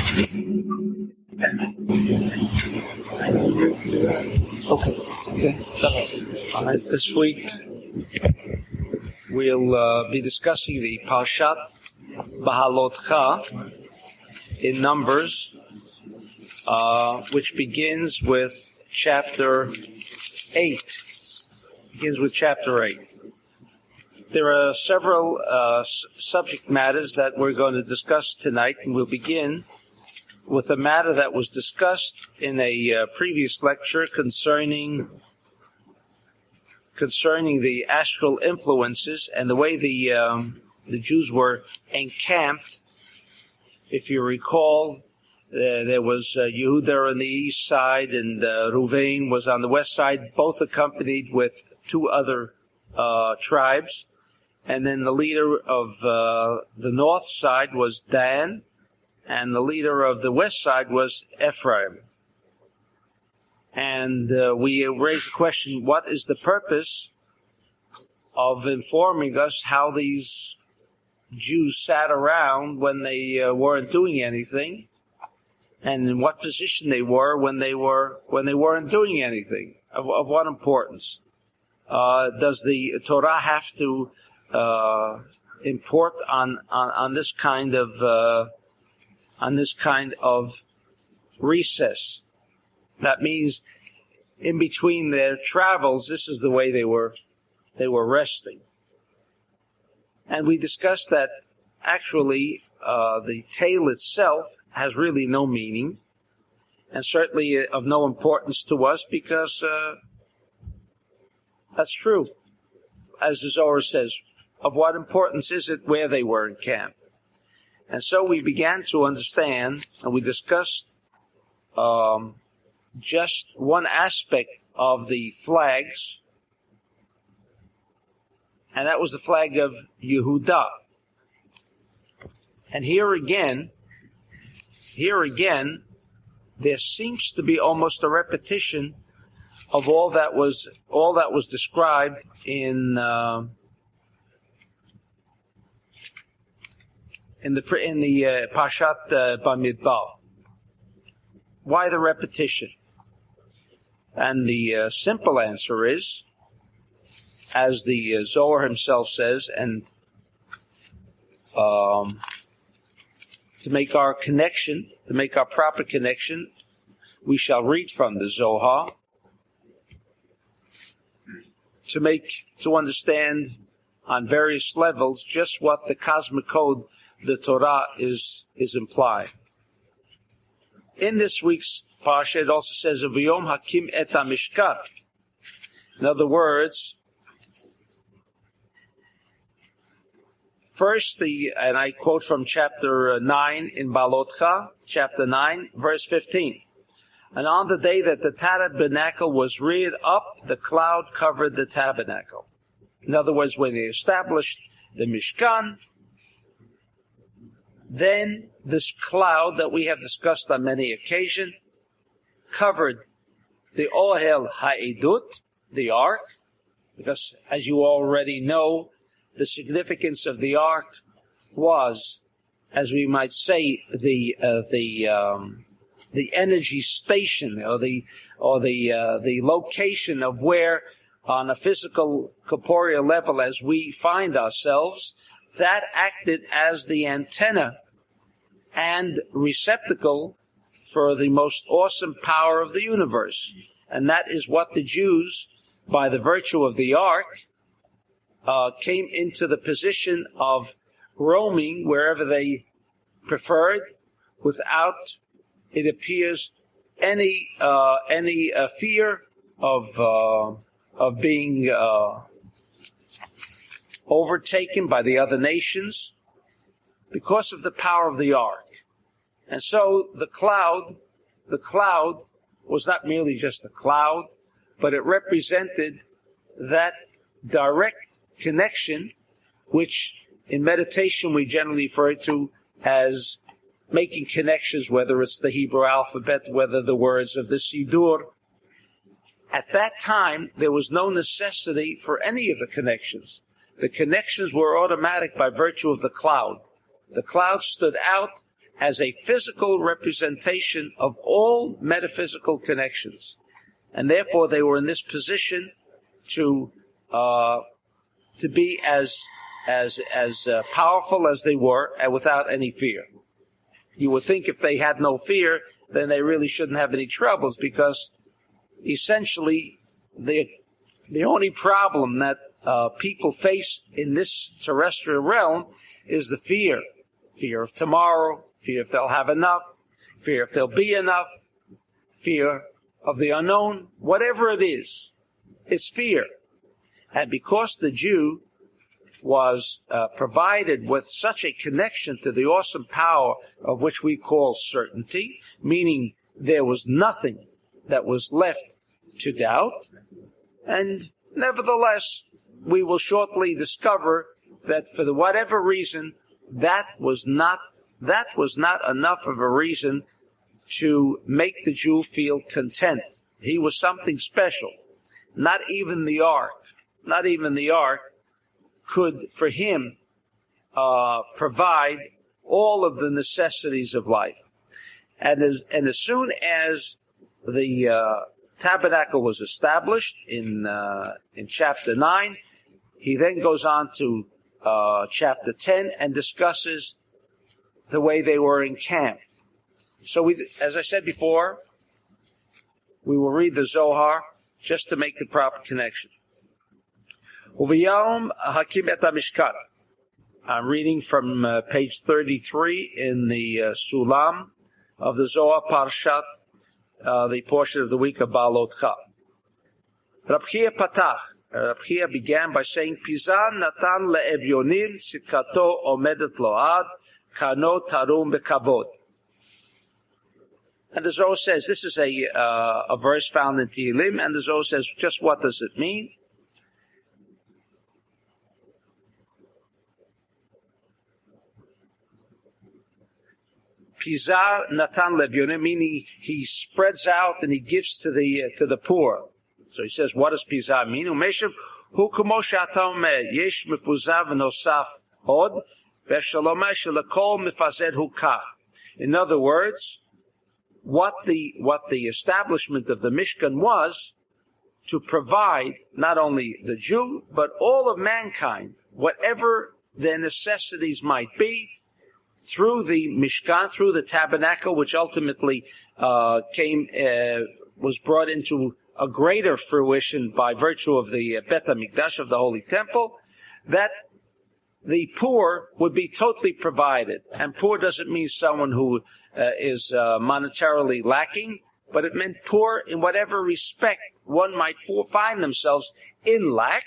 Okay. All right. This week we'll be discussing the Parshat Beha'alotcha in Numbers, which begins with chapter 8. There are several subject matters that we're going to discuss tonight, and we'll begin with a matter that was discussed in a previous lecture concerning the astral influences and the way the Jews were encamped. If you recall, there was Yehuda on the east side and Ruvain was on the west side, both accompanied with two other tribes. And then the leader of the north side was Dan, and the leader of the west side was Ephraim. And we raised the question, what is the purpose of informing us how these Jews sat around when they weren't doing anything, and in what position they were when they weren't doing anything? Of what importance? Does the Torah have to import on this kind of recess? That means in between their travels, this is the way they were resting. And we discussed that actually the tale itself has really no meaning, and certainly of no importance to us, because that's true. As the Zohar says, of what importance is it where they were encamped? And so we began to understand, and we discussed just one aspect of the flags, and that was the flag of Yehuda. And here again, there seems to be almost a repetition of all that was described in the Parshat Bamidbar. Why the repetition? And the simple answer is, as the Zohar himself says, and to make our proper connection, we shall read from the Zohar to understand on various levels just what the cosmic code, the Torah, is implying. In this week's Parsha, it also says, "V'yom hakim et hamishkan." In other words, first, and I quote from chapter 9 in Beha'alotcha, chapter 9, verse 15. "And on the day that the tabernacle was reared up, the cloud covered the tabernacle." In other words, when they established the Mishkan, then this cloud that we have discussed on many occasions covered the Ohel Ha'edut, the ark, because as you already know, the significance of the ark was, as we might say, the energy station, or the location of where, on a physical corporeal level, as we find ourselves, that acted as the antenna and receptacle for the most awesome power of the universe. And that is what the Jews, by the virtue of the ark, came into the position of roaming wherever they preferred, without, it appears, any fear of being overtaken by the other nations, because of the power of the ark. And so the cloud was not merely just a cloud, but it represented that direct connection, which in meditation we generally refer to as making connections, whether it's the Hebrew alphabet, whether the words of the Siddur. At that time, there was no necessity for any of the connections. The connections were automatic by virtue of the cloud. The cloud stood out as a physical representation of all metaphysical connections. And therefore they were in this position to be as powerful as they were, and without any fear. You would think if they had no fear, then they really shouldn't have any troubles, because essentially the only problem that people face in this terrestrial realm is the fear. Fear of tomorrow, fear if they'll have enough, fear if there'll be enough, fear of the unknown, whatever it is, it's fear. And because the Jew was provided with such a connection to the awesome power of which we call certainty, meaning there was nothing that was left to doubt, and nevertheless, we will shortly discover that for whatever reason, that was not enough of a reason to make the Jew feel content. He was something special. Not even the ark could, for him, provide all of the necessities of life. And as soon as the tabernacle was established in chapter 9, he then goes on to chapter 10 and discusses the way they were encamped. So as I said before, we will read the Zohar just to make the proper connection. Uviyom hakim et hamishkan. I'm reading from page 33 in the Sulam of the Zohar Parshat, the portion of the week of Beha'alotcha. Rav Berg began by saying, Pizan natan le'evyonim sitkato omedet lo'ad, kano tarum bekavod. And the Zohar says, this is a verse found in Tehillim, and the Zohar says, just what does it mean? Pizar natan levyonim, meaning he spreads out and he gives to the poor. So he says, what does pizar mean? Umeshav hu kamo she'ata omer, yesh mefuzar v'nosaf od, ve'shalom shelakol mefazed hu kach. In other words, what the establishment of the Mishkan was to provide not only the Jew, but all of mankind, whatever their necessities might be, through the Mishkan, through the tabernacle, which ultimately was brought into a greater fruition by virtue of the Bet HaMikdash, of the Holy Temple, that the poor would be totally provided. And poor doesn't mean someone who is monetarily lacking, but it meant poor in whatever respect one might find themselves in lack.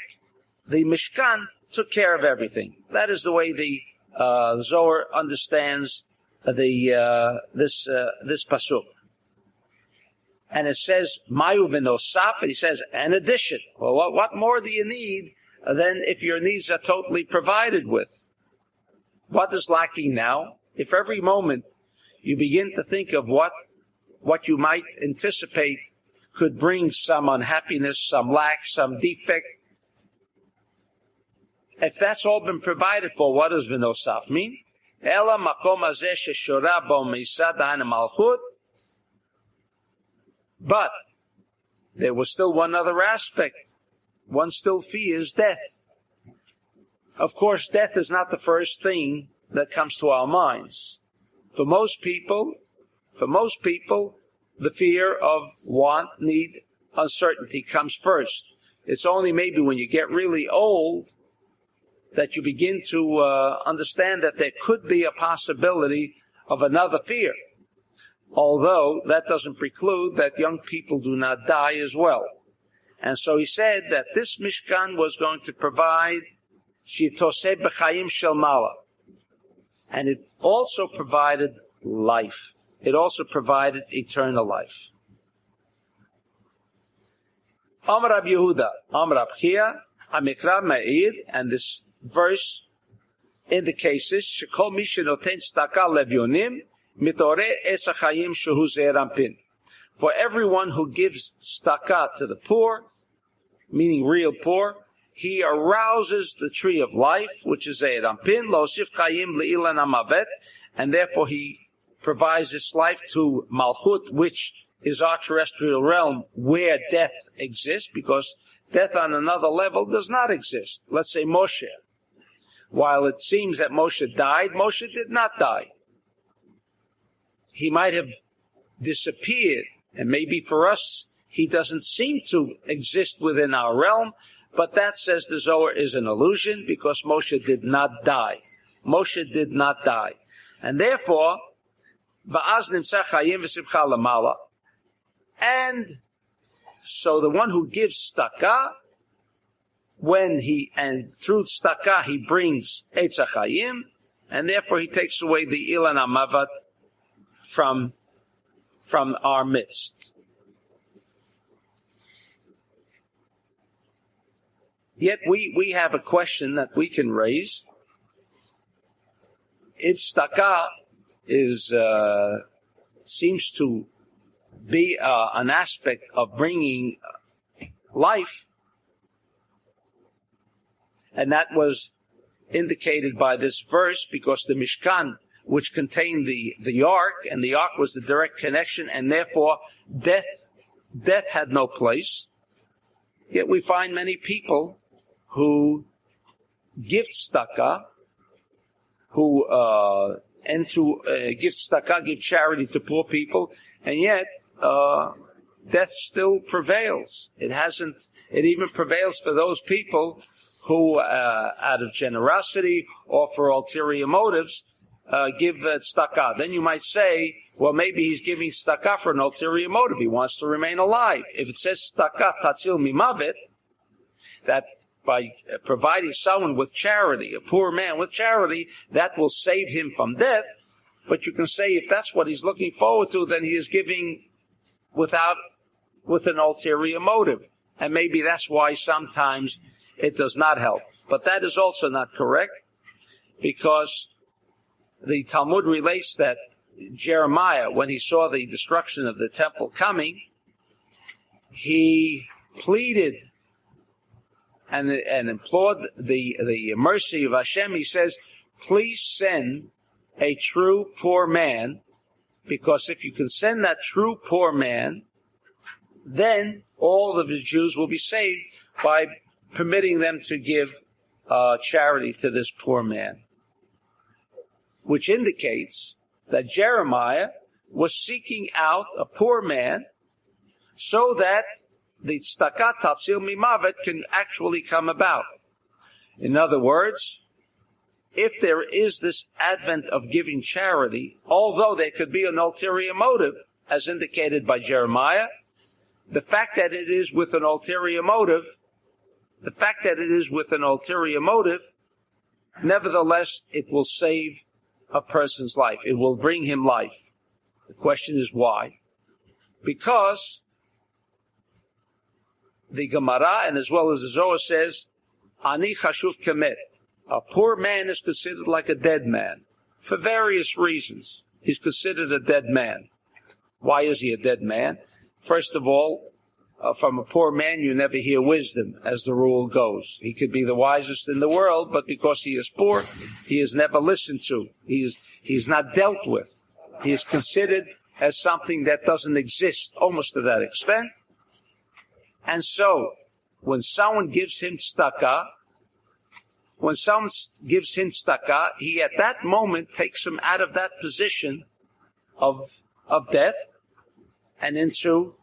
The Mishkan took care of everything. That is the way the Zohar understands this pasuk. And it says, Mayu v'nosaf, and he says, an addition. Well, what more do you need than if your needs are totally provided with? What is lacking now? If every moment you begin to think of what you might anticipate could bring some unhappiness, some lack, some defect, if that's all been provided for, what does v'nosaf mean? Ela makom hazeh sheshora bo meisad ha'ana malchut. But there was still one other aspect. One still fears death. Of course, death is not the first thing that comes to our minds. For most people, the fear of want, need, uncertainty comes first. It's only maybe when you get really old that you begin to understand that there could be a possibility of another fear. Although that doesn't preclude that young people do not die as well. And so he said that this Mishkan was going to provide shitoseh b'chayim shel mala. And it also provided life. It also provided eternal life. Amar Rab Yehuda, Amar Rab Chia, Amikra Me'ir, and this verse indicates this, Shekol mi shenoten tzedakah levyonim, mitore es hachayim shehu ze'er anpin. For everyone who gives tzedakah to the poor, meaning real poor, he arouses the tree of life, which is ze'er anpin, lo osif chayim le'ilan hamavet, and therefore he provides its life to Malchut, which is our terrestrial realm, where death exists, because death on another level does not exist. Let's say Moshe. While it seems that Moshe died, Moshe did not die. He might have disappeared, and maybe for us, he doesn't seem to exist within our realm, but that, says the Zohar, is an illusion, because Moshe did not die. Moshe did not die. And therefore, va'az nimtzah chayim v'simcha lamala. And so the one who gives tzedakah, and through tzedakah he brings eitz hachayim, and therefore he takes away the ilan hamavat from our midst. Yet we have a question that we can raise. If tzedakah seems to be an aspect of bringing life, and that was indicated by this verse, because the Mishkan, which contained the ark, and the ark was the direct connection, and therefore death had no place. Yet we find many people who give tzedakah, give charity to poor people, and yet death still prevails. It even prevails for those people who, out of generosity or for ulterior motives, give tzedakah. Then you might say, well, maybe he's giving tzedakah for an ulterior motive. He wants to remain alive. If it says tzedakah tatzil mimavet, that by providing someone with charity, a poor man with charity, that will save him from death. But you can say, if that's what he's looking forward to, then he is giving with an ulterior motive. And maybe that's why sometimes it does not help. But that is also not correct, because the Talmud relates that Jeremiah, when he saw the destruction of the temple coming, he pleaded and implored the mercy of Hashem. He says, please send a true poor man, because if you can send that true poor man, then all of the Jews will be saved by permitting them to give charity to this poor man. Which indicates that Jeremiah was seeking out a poor man so that the tzedakah tatzil mimavet can actually come about. In other words, if there is this advent of giving charity, although there could be an ulterior motive, as indicated by Jeremiah, the fact that it is with an ulterior motive, nevertheless, it will save a person's life. It will bring him life. The question is why? Because the Gemara, and as well as the Zohar, says, Ani chashuv kemet. A poor man is considered like a dead man. For various reasons, he's considered a dead man. Why is he a dead man? First of all, from a poor man you never hear wisdom, as the rule goes. He could be the wisest in the world, but because he is poor, he is never listened to. He is not dealt with. He is considered as something that doesn't exist, almost to that extent. And so, when someone gives him tzedakah, he at that moment takes him out of that position of death and into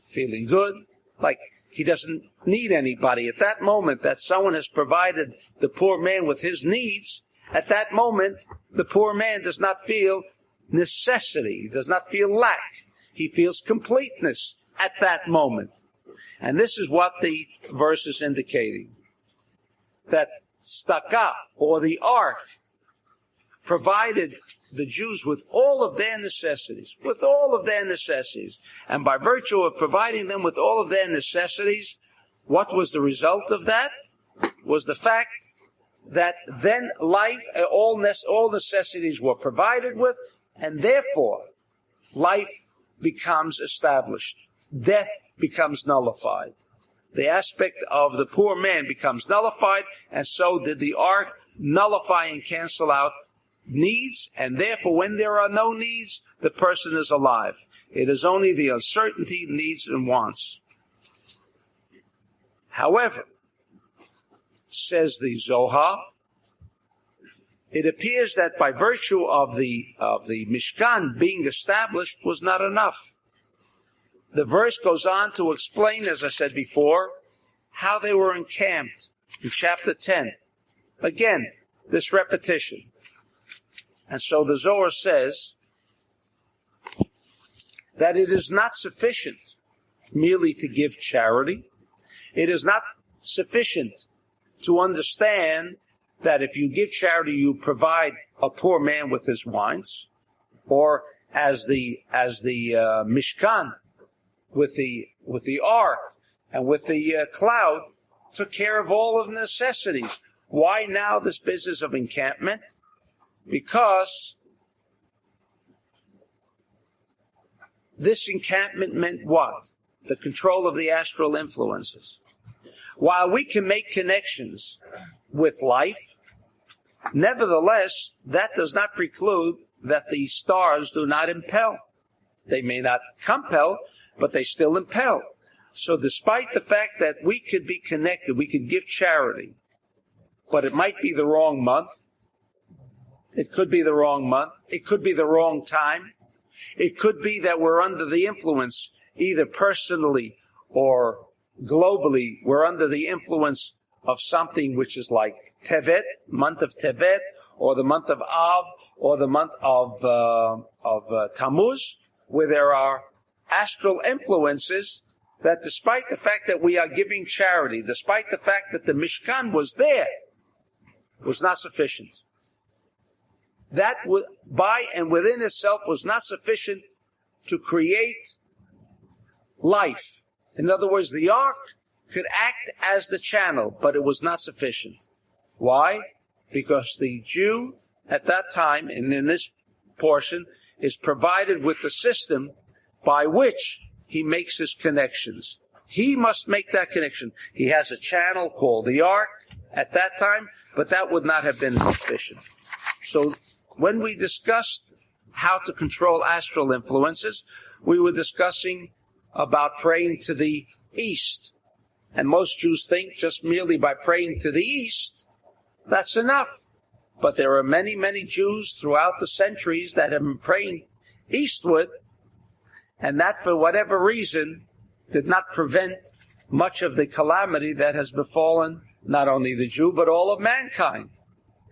feeling good, like he doesn't need anybody. At that moment that someone has provided the poor man with his needs, at that moment the poor man does not feel necessity, he does not feel lack. He feels completeness at that moment. And this is what the verse is indicating. That tzedakah, or the ark, provided the Jews with all of their necessities. And by virtue of providing them with all of their necessities, what was the result of that? Was the fact that then life, all necessities were provided with, and therefore life becomes established. Death becomes nullified. The aspect of the poor man becomes nullified, and so did the ark nullify and cancel out needs, and therefore when there are no needs, the person is alive. It is only the uncertainty, needs, and wants. However, says the Zohar, it appears that by virtue of the Mishkan being established was not enough. The verse goes on to explain, as I said before, how they were encamped in chapter 10. Again, this repetition. And so the Zohar says that it is not sufficient merely to give charity. It is not sufficient to understand that if you give charity, you provide a poor man with his wines, or as the Mishkan with the ark and with the cloud took care of all of the necessities. Why now this business of encampment? Because this encampment meant what? The control of the astral influences. While we can make connections with life, nevertheless, that does not preclude that the stars do not impel. They may not compel, but they still impel. So despite the fact that we could be connected, we could give charity, but it might be the wrong month. It could be the wrong month. It could be the wrong time. It could be that we're under the influence, either personally or globally, we're under the influence of something which is like Tevet, month of Tevet, or the month of Av, or the month of Tammuz, where there are astral influences that despite the fact that we are giving charity, despite the fact that the Mishkan was there, was not sufficient. That by and within itself was not sufficient to create life. In other words, the ark could act as the channel, but it was not sufficient. Why? Because the Jew at that time, and in this portion, is provided with the system by which he makes his connections. He must make that connection. He has a channel called the ark at that time, but that would not have been sufficient. So when we discussed how to control astral influences, we were discussing about praying to the east. And most Jews think just merely by praying to the east, that's enough. But there are many, many Jews throughout the centuries that have been praying eastward, and that for whatever reason did not prevent much of the calamity that has befallen not only the Jew, but all of mankind.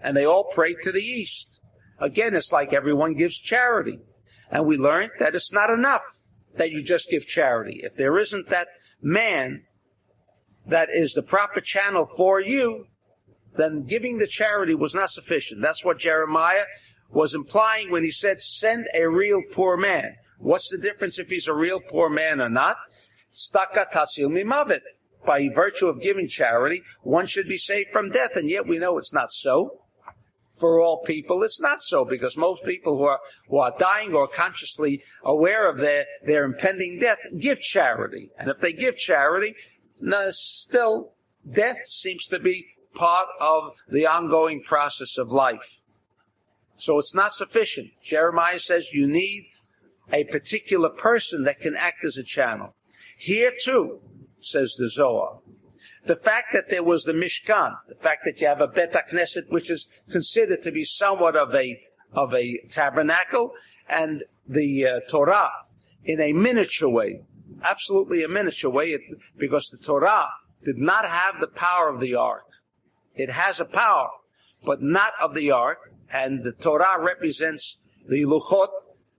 And they all prayed to the east. Again, it's like everyone gives charity. And we learned that it's not enough that you just give charity. If there isn't that man that is the proper channel for you, then giving the charity was not sufficient. That's what Jeremiah was implying when he said, send a real poor man. What's the difference if he's a real poor man or not? Staka tasil mimavet. By virtue of giving charity, one should be saved from death, and yet we know it's not so. For all people, it's not so, because most people who are dying or consciously aware of their impending death give charity. And if they give charity, still death seems to be part of the ongoing process of life. So it's not sufficient. Jeremiah says you need a particular person that can act as a channel. Here too, says the Zohar, the fact that there was the Mishkan, the fact that you have a Bet HaKnesset, which is considered to be somewhat of a tabernacle, and the Torah in a miniature way, absolutely a miniature way, because the Torah did not have the power of the ark. It has a power, but not of the ark, and the Torah represents the Luchot,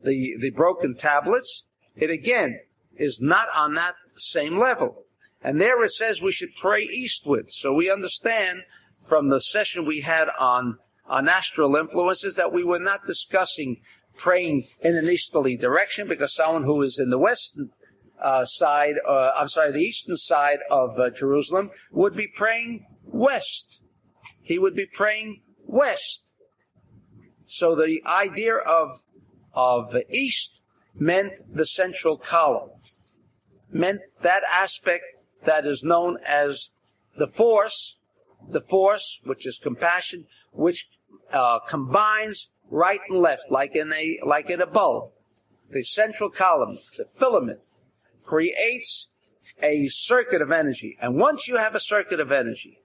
the broken tablets. It again is not on that same level. And there it says we should pray eastward. So we understand from the session we had on astral influences that we were not discussing praying in an easterly direction, because someone who is in the western the eastern side of Jerusalem would be praying west. He would be praying west. So the idea of east meant the central column, meant that aspect that is known as the force, which is compassion, which combines right and left, like in a bulb. The central column, the filament, creates a circuit of energy. And once you have a circuit of energy,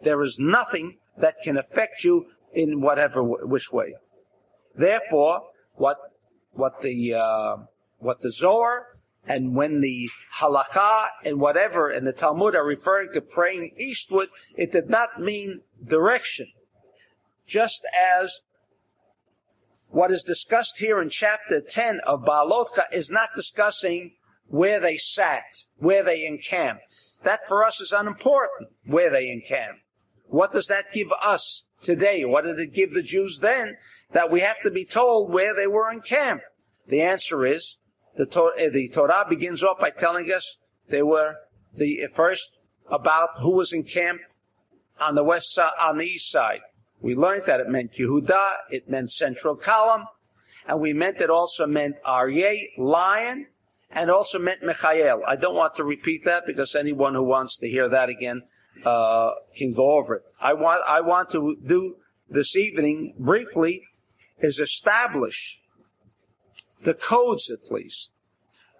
there is nothing that can affect you in whatever which way. Therefore, what the Zohar and when the halakha and whatever and the Talmud are referring to praying eastward, it did not mean direction. Just as what is discussed here in chapter 10 of Beha'alotcha is not discussing where they sat, where they encamped. That for us is unimportant, where they encamped. What does that give us today? What did it give the Jews then? That we have to be told where they were encamped. The answer is, the Torah begins off by telling us they were first about who was encamped on the west side, on the east side. We learned that it meant Yehuda, it meant central column, and it also meant Aryeh, lion, and also meant Michael. I don't want to repeat that because anyone who wants to hear that again can go over it. I want to do this evening briefly is establish the codes at least.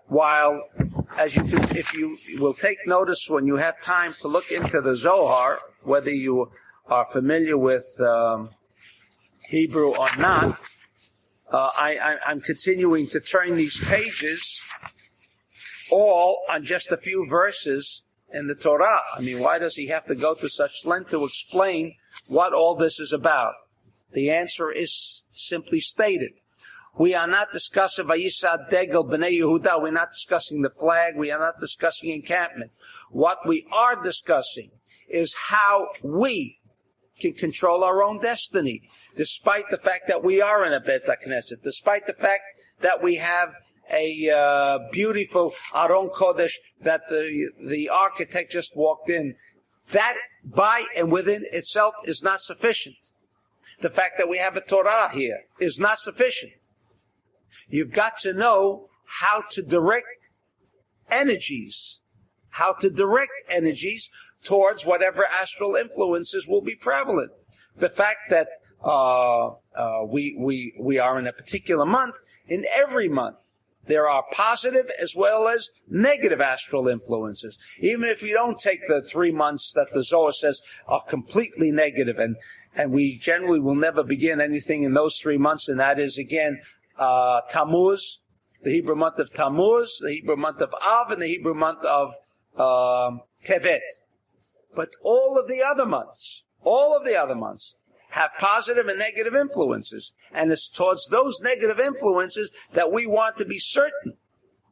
While, if you will take notice when you have time to look into the Zohar, whether you are familiar with Hebrew or not, I'm continuing to turn these pages all on just a few verses in the Torah. I mean, why does he have to go to such length to explain what all this is about? The answer is simply stated. We are not discussing Vayisa Degel B'nai Yehuda. We're not discussing the flag. We are not discussing encampment. What we are discussing is how we can control our own destiny, despite the fact that we are in a Bet HaKnesset, despite the fact that we have a beautiful Aron Kodesh that the architect just walked in. That by and within itself is not sufficient. The fact that we have a Torah here is not sufficient. You've got to know how to direct energies towards whatever astral influences will be prevalent. The fact that we are in a particular month, in every month, there are positive as well as negative astral influences. Even if you don't take the 3 months that the Zohar says are completely negative, and we generally will never begin anything in those 3 months, and that is, again, Tammuz, the Hebrew month of Tammuz, the Hebrew month of Av, and the Hebrew month of Tevet. But all of the other months have positive and negative influences. And it's towards those negative influences that we want to be certain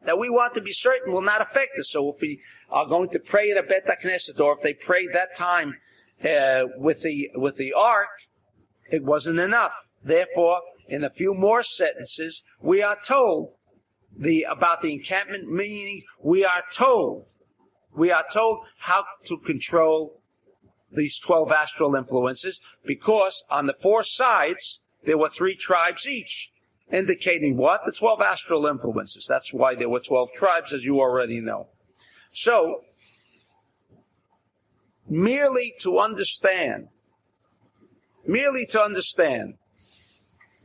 will not affect us. So if we are going to pray in a Bet HaKnesset, or if they prayed that time with the ark, it wasn't enough. Therefore, in a few more sentences, we are told about the encampment, meaning we are told how to control these 12 astral influences, because on the 4 sides there were 3 tribes each, indicating what? The 12 astral influences. That's why there were 12 tribes, as you already know. So, merely to understand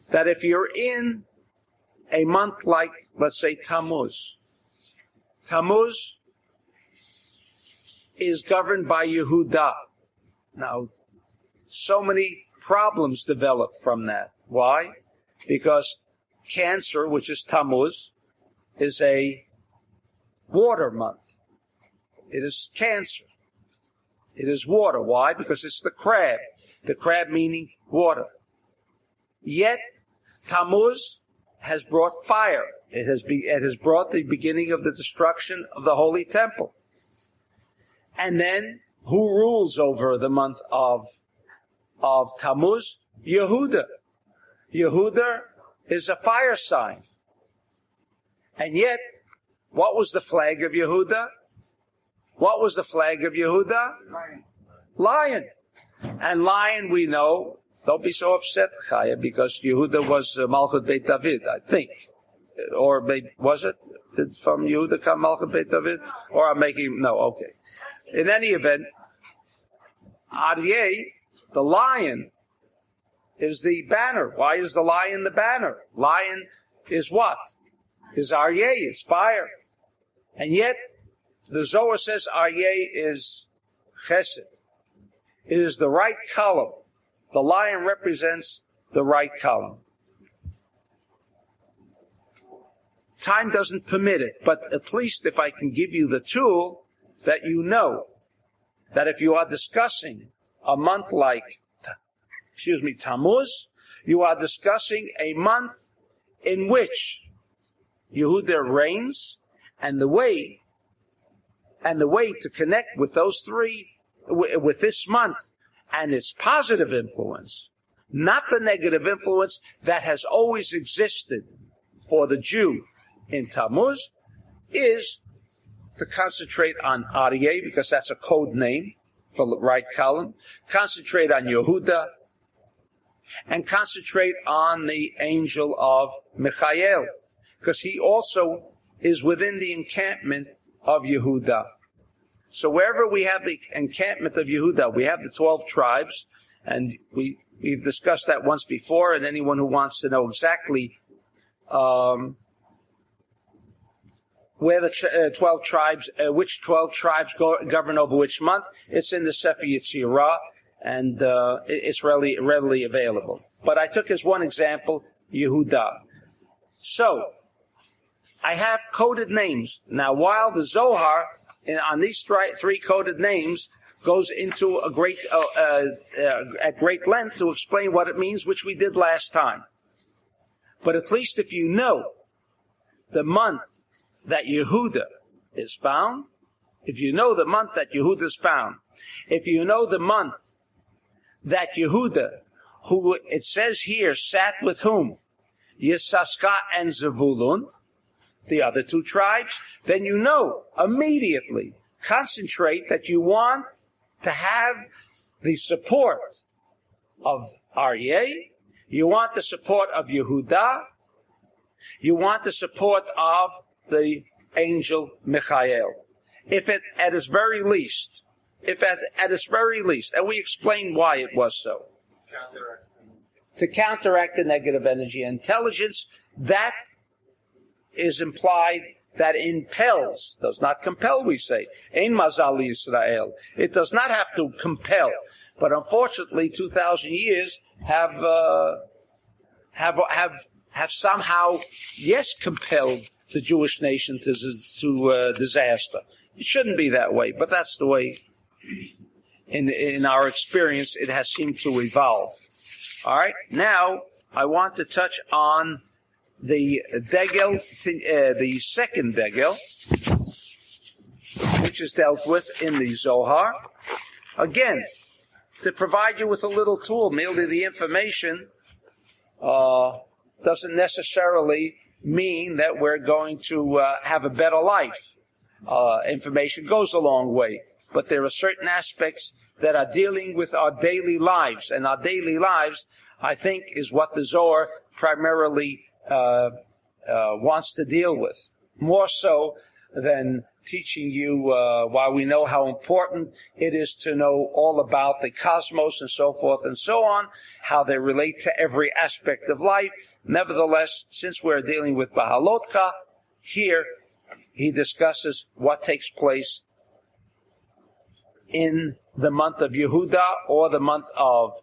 that if you're in a month like, let's say, Tammuz is governed by Yehuda. Now, so many problems developed from that. Why? Because Cancer, which is Tammuz, is a water month. It is Cancer. It is water. Why? Because it's the crab. The crab meaning water. Yet, Tammuz has brought fire. It has brought the beginning of the destruction of the Holy Temple. And then, who rules over the month of Tammuz? Yehuda. Yehuda is a fire sign. And yet, what was the flag of Yehuda? Lion. And lion, we know, don't be so upset, Chaya, because Yehuda was Malchut Beit David, I think. Or was it? Did from Yehuda come Malchut Beit David? Or I'm making, no, okay. In any event, Aryeh, the lion, is the banner. Why is the lion the banner? Lion is what? Is Aryeh, is fire. And yet, the Zohar says Aryeh is chesed. It is the right column. The lion represents the right column. Time doesn't permit it, but at least if I can give you the tool, that you know that if you are discussing a month like, Tammuz, you are discussing a month in which Yehuda reigns, and the way to connect with those three, with this month and its positive influence, not the negative influence that has always existed for the Jew in Tammuz, is to concentrate on Aryeh, because that's a code name for the right column, concentrate on Yehuda, and concentrate on the angel of Michael, because he also is within the encampment of Yehuda. So wherever we have the encampment of Yehuda, we have the 12 tribes, and we've discussed that once before, and anyone who wants to know exactly where the 12 tribes, which 12 tribes govern over which month, it's in the Sefer Yetzirah, and it's readily available. But I took as one example, Yehuda. So, I have coded names. Now, while the Zohar, on these three coded names, goes into a at great length to explain what it means, which we did last time. But at least if you know the month that Yehuda is found, if you know the month that Yehuda is found, if you know the month that Yehuda, who it says here, sat with whom? Yissaschar and Zevulun, the other two tribes, then you know immediately, concentrate that you want to have the support of Aryeh, you want the support of Yehuda, you want the support of the angel Michael. If at its very least, and we explained why it was so. To counteract the negative energy. Intelligence, that is implied, that impels, does not compel, we say. Ein mazal Yisrael. It does not have to compel. But unfortunately, 2,000 years have somehow, yes, compelled the Jewish nation to disaster. It shouldn't be that way, but that's the way, in our experience, it has seemed to evolve. All right, now I want to touch on the degel, the second degel, which is dealt with in the Zohar. Again, to provide you with a little tool, merely the information doesn't necessarily mean that we're going to have a better life. Information goes a long way, but there are certain aspects that are dealing with our daily lives, and our daily lives, I think, is what the Zohar primarily wants to deal with, more so than teaching you, while we know how important it is to know all about the cosmos and so forth and so on, how they relate to every aspect of life. Nevertheless, since we're dealing with Beha'alotcha, here he discusses what takes place in the month of Yehuda, or the month of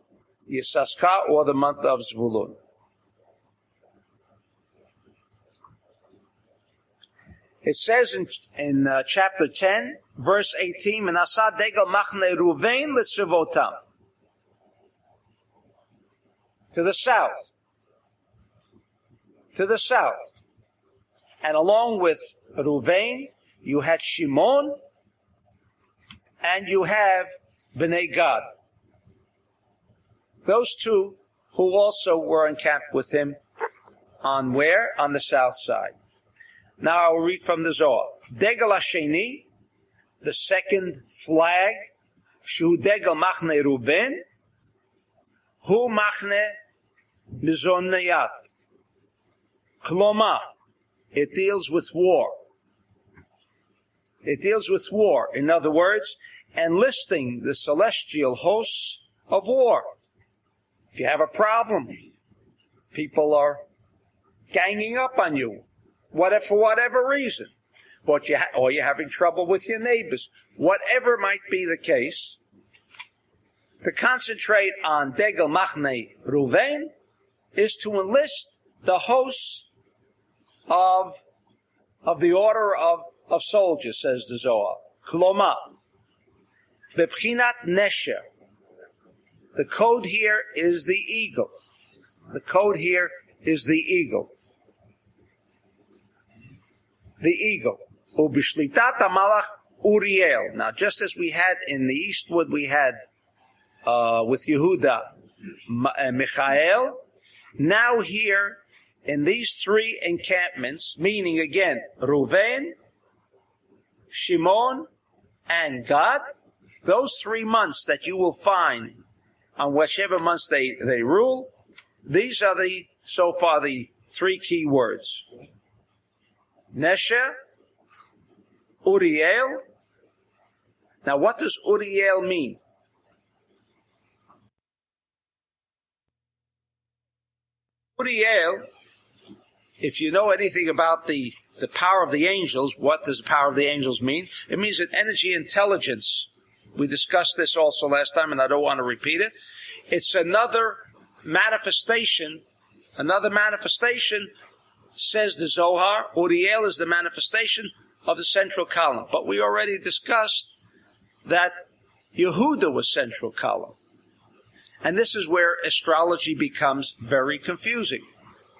Yissaschar, or the month of Zvulun. It says in chapter 10, verse 18, Menasah degel machne Ruvain l'tzivotam. To the south. To the south. And along with Ruvain, you had Shimon, and you have Bnei Gad. Those two who also were encamped with him on where? On the south side. Now I will read from the Zohar. Degel Hasheni, the second flag, Shu Degel Machne Ruven, Hu Machne Mizonayat. Kloma, it deals with war. It deals with war. In other words, enlisting the celestial hosts of war. If you have a problem, people are ganging up on you, for whatever reason, or you're having trouble with your neighbors, whatever might be the case, to concentrate on Degel Machne Ruvain is to enlist the hosts of the order of soldiers, says the Zohar. Kloma, Bebchinat Nesher. The code here is the eagle. The code here is the eagle. The eagle. Ubishlitat Malach Uriel. Now, just as we had in the Eastwood, we had with Yehuda Michael. Now here, in these three encampments, meaning again, Reuven, Shimon, and Gad, those 3 months that you will find on whichever months they rule, these are so far the 3 key words. Nesher, Uriel. Now what does Uriel mean? Uriel, if you know anything about the power of the angels, what does the power of the angels mean? It means an energy intelligence. We discussed this also last time, and I don't want to repeat it. It's another manifestation, says the Zohar. Uriel is the manifestation of the central column. But we already discussed that Yehuda was central column. And this is where astrology becomes very confusing.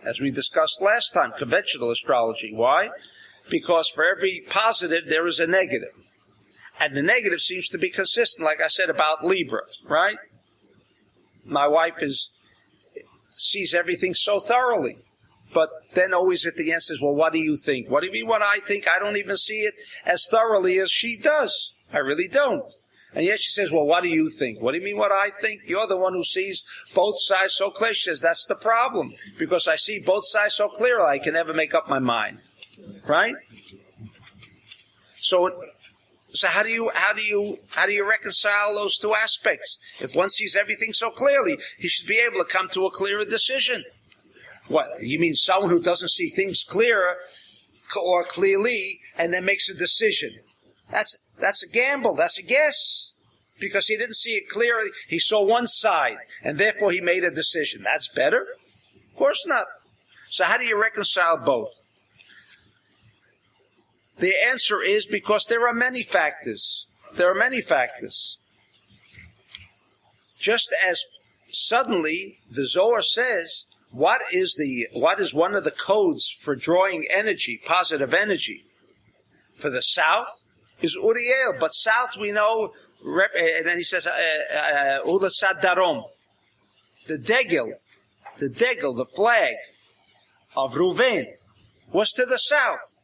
As we discussed last time, conventional astrology. Why? Because for every positive, there is a negative. And the negative seems to be consistent, like I said about Libra, right? My wife sees everything so thoroughly. But then always at the end says, well, what do you think? What do you mean what I think? I don't even see it as thoroughly as she does. I really don't. And yet she says, well, what do you think? What do you mean what I think? You're the one who sees both sides so clear. She says, that's the problem. Because I see both sides so clearly, I can never make up my mind. Right? So how do you reconcile those two aspects? If one sees everything so clearly, he should be able to come to a clearer decision. What? You mean someone who doesn't see things clearer or clearly and then makes a decision? That's a gamble. That's a guess. Because he didn't see it clearly. He saw one side, and therefore he made a decision. That's better? Of course not. So how do you reconcile both? The answer is because there are many factors. There are many factors. Just as suddenly the Zohar says, what is one of the codes for drawing energy, positive energy? For the south is Uriel, but south we know, and then he says, Ulasad Darom. The degel, the flag of Reuven was to the south.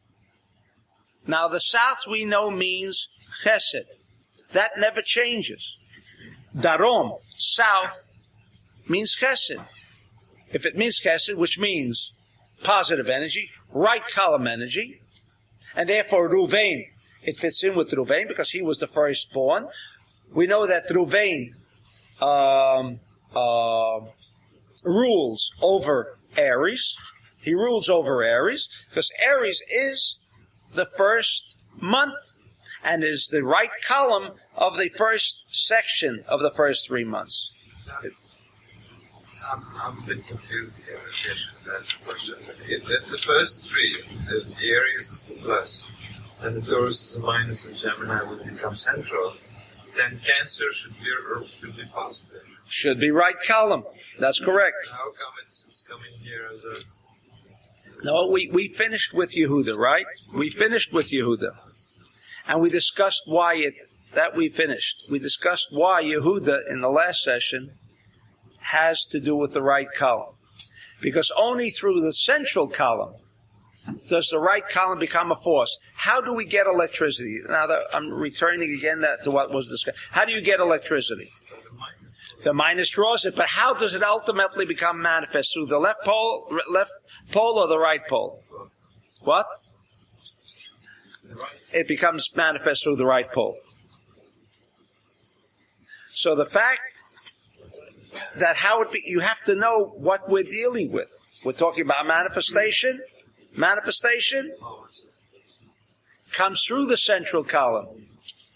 Now the south we know means chesed. That never changes. Darom, south, means chesed. If it means chesed, which means positive energy, right column energy, and therefore Reuven, it fits in with Reuven because he was the firstborn. We know that Reuven rules over Aries. He rules over Aries because Aries is the first month and is the right column of the first section of the first 3 months. I'm a bit confused here. That's the question. If the first 3, if the Aries is the plus, then the Taurus is a minus, and Gemini would become central, then Cancer should be positive. Should be right column. That's correct. So how come it's coming here as a... No, we finished with Yehuda, right? We finished with Yehuda. And we discussed why we discussed why Yehuda in the last session has to do with the right column. Because only through the central column does the right column become a force. How do we get electricity? Now, I'm returning again to what was discussed. How do you get electricity? The minus draws it, but how does it ultimately become manifest? Through the left pole or the right pole? What? It becomes manifest through the right pole. So the fact that you have to know what we're dealing with. We're talking about manifestation. Manifestation comes through the central column.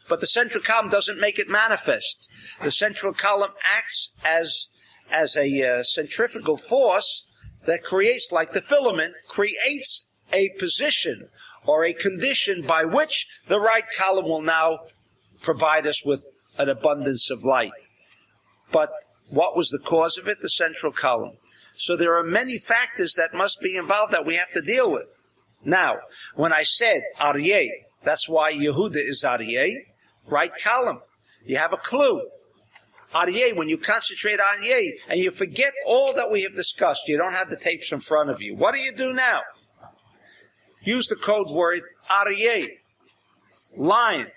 But the central column doesn't make it manifest. The central column acts as a centrifugal force that creates, like the filament, creates a position or a condition by which the right column will now provide us with an abundance of light. But what was the cause of it? The central column. So there are many factors that must be involved that we have to deal with. Now, when I said Aryeh, that's why Yehuda is Aryeh, right column. You have a clue. Aryeh, when you concentrate on Aryeh and you forget all that we have discussed, you don't have the tapes in front of you. What do now? Use the code word Aryeh, line,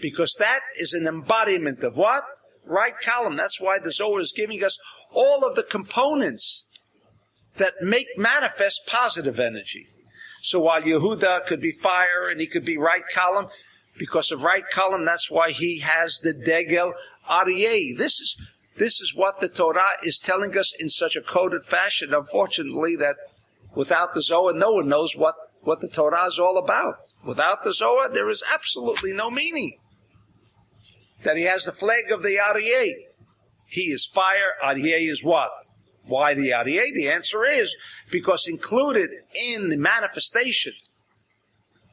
because that is an embodiment of what? Right column. That's why the Zohar is giving us all of the components that make manifest positive energy. So while Yehuda could be fire and he could be right column, because of right column, that's why he has the Degel Aryeh. This is what the Torah is telling us in such a coded fashion. Unfortunately, that without the Zohar, no one knows what the Torah is all about. Without the Zohar, there is absolutely no meaning. That he has the flag of the Aryeh. He is fire, Aryeh is what? Why the Aryeh? The answer is because included in the manifestation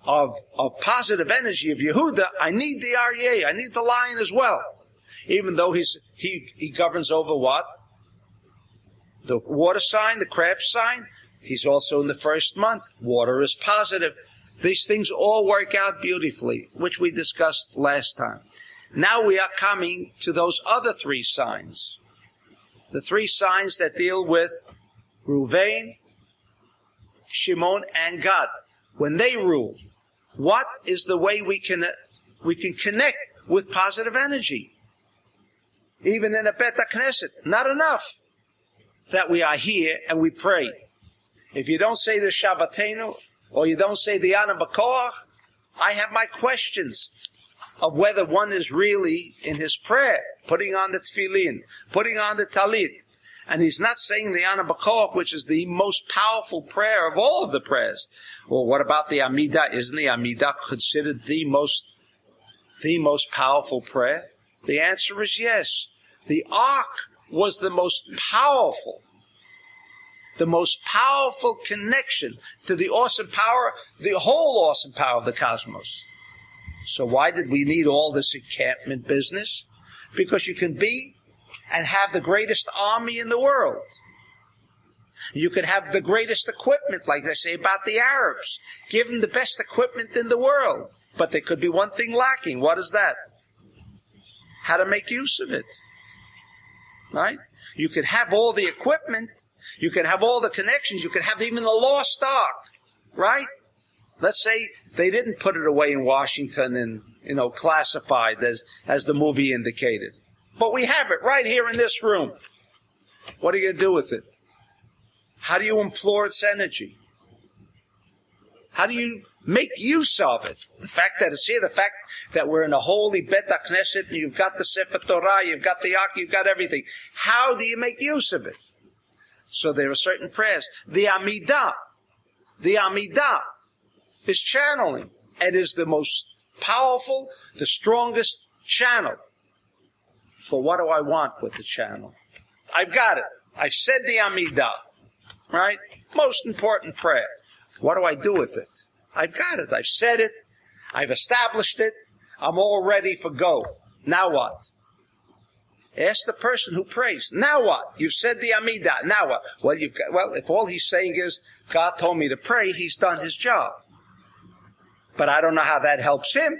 of positive energy of Yehuda, I need the Aryeh, I need the lion as well. Even though he governs over what? The water sign, the crab sign. He's also in the first month. Water is positive. These things all work out beautifully, which we discussed last time. Now we are coming to those other three signs. The three signs that deal with Reuven, Shimon, and Gad. When they rule, what is the way we can connect with positive energy? Even in a Bet HaKnesset, not enough that we are here and we pray. If you don't say the Shabbatenu, or you don't say the Ana B'Koach, I have my questions of whether one is really in his prayer, putting on the tefillin, putting on the talit, and he's not saying the Ana B'Koach, which is the most powerful prayer of all of the prayers. Well, what about the Amidah? Isn't the Amidah considered the most powerful prayer? The answer is yes. The Ark was the most powerful connection to the awesome power, the whole awesome power of the cosmos. So why did we need all this encampment business? Because you can be and have the greatest army in the world. You can have the greatest equipment, like they say about the Arabs. Give them the best equipment in the world. But there could be one thing lacking. What is that? How to make use of it. Right? You could have all the equipment. You can have all the connections. You can have even the lost ark. Right? Let's say they didn't put it away in Washington and, classified as the movie indicated. But we have it right here in this room. What are you going to do with it? How do you implore its energy? How do you make use of it? The fact that it's here, the fact that we're in a holy Bet HaKnesset and you've got the Sefer Torah, you've got the Ark, you've got everything. How do you make use of it? So there are certain prayers. The Amidah is channeling. It is the most powerful, the strongest channel. So what do I want with the channel? I've got it. I've said the Amidah. Right? Most important prayer. What do I do with it? I've got it. I've said it. I've established it. I'm all ready for go. Now what? Ask the person who prays. Now what? You've said the Amidah. Now what? Well, if all he's saying is, God told me to pray, he's done his job. But I don't know how that helps him.